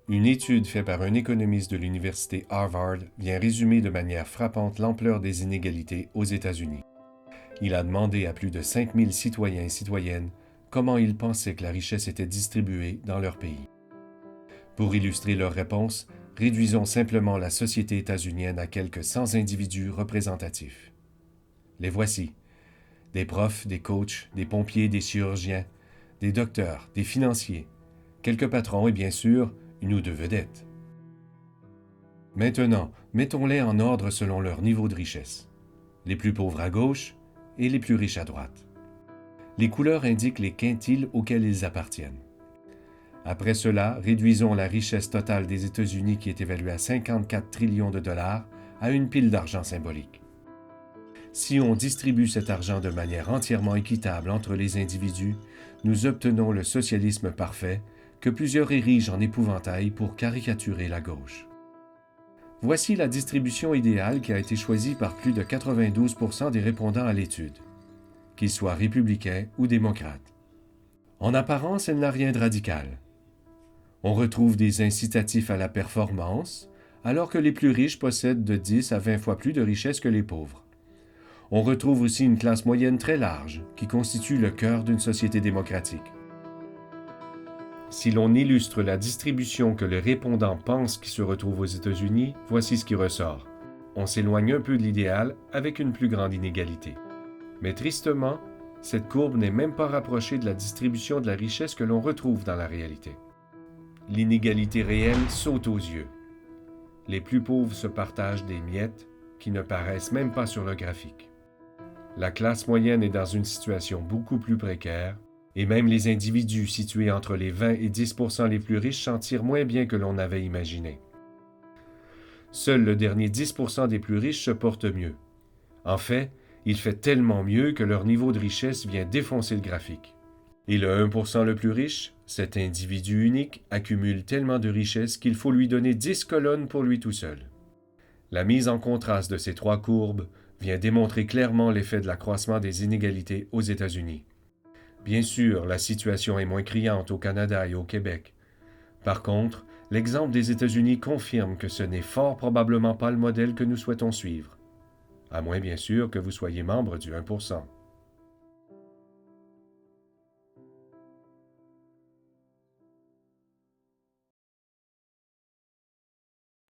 Une étude faite par un économiste de l'université Harvard vient résumer de manière frappante l'ampleur des inégalités aux États-Unis. Il a demandé à plus de 5000 citoyens et citoyennes comment ils pensaient que la richesse était distribuée dans leur pays. Pour illustrer leur réponse, réduisons simplement la société états-unienne à quelques 100 individus représentatifs. Les voici. Des profs, des coachs, des pompiers, des chirurgiens, des docteurs, des financiers, quelques patrons et bien sûr, une ou deux vedettes. Maintenant, mettons-les en ordre selon leur niveau de richesse. Les plus pauvres à gauche et les plus riches à droite. Les couleurs indiquent les quintiles auxquels ils appartiennent. Après cela, réduisons la richesse totale des États-Unis qui est évaluée à 54 trillions de dollars à une pile d'argent symbolique. Si on distribue cet argent de manière entièrement équitable entre les individus, nous obtenons le socialisme parfait que plusieurs érigent en épouvantail pour caricaturer la gauche. Voici la distribution idéale qui a été choisie par plus de 92% des répondants à l'étude, qu'ils soient républicains ou démocrates. En apparence, elle n'a rien de radical. On retrouve des incitatifs à la performance, alors que les plus riches possèdent de 10 à 20 fois plus de richesses que les pauvres. On retrouve aussi une classe moyenne très large, qui constitue le cœur d'une société démocratique. Si l'on illustre la distribution que les répondants pensent qui se retrouve aux États-Unis, voici ce qui ressort. On s'éloigne un peu de l'idéal avec une plus grande inégalité. Mais tristement, cette courbe n'est même pas rapprochée de la distribution de la richesse que l'on retrouve dans la réalité. L'inégalité réelle saute aux yeux. Les plus pauvres se partagent des miettes qui ne paraissent même pas sur le graphique. La classe moyenne est dans une situation beaucoup plus précaire, et même les individus situés entre les 20 et 10% les plus riches s'en tirent moins bien que l'on avait imaginé. Seul le dernier 10% des plus riches se porte mieux. En fait, il fait tellement mieux que leur niveau de richesse vient défoncer le graphique. Et le 1% le plus riche, cet individu unique, accumule tellement de richesse qu'il faut lui donner 10 colonnes pour lui tout seul. La mise en contraste de ces trois courbes vient démontrer clairement l'effet de l'accroissement des inégalités aux États-Unis. Bien sûr, la situation est moins criante au Canada et au Québec. Par contre, l'exemple des États-Unis confirme que ce n'est fort probablement pas le modèle que nous souhaitons suivre. À moins bien sûr que vous soyez membre du 1%.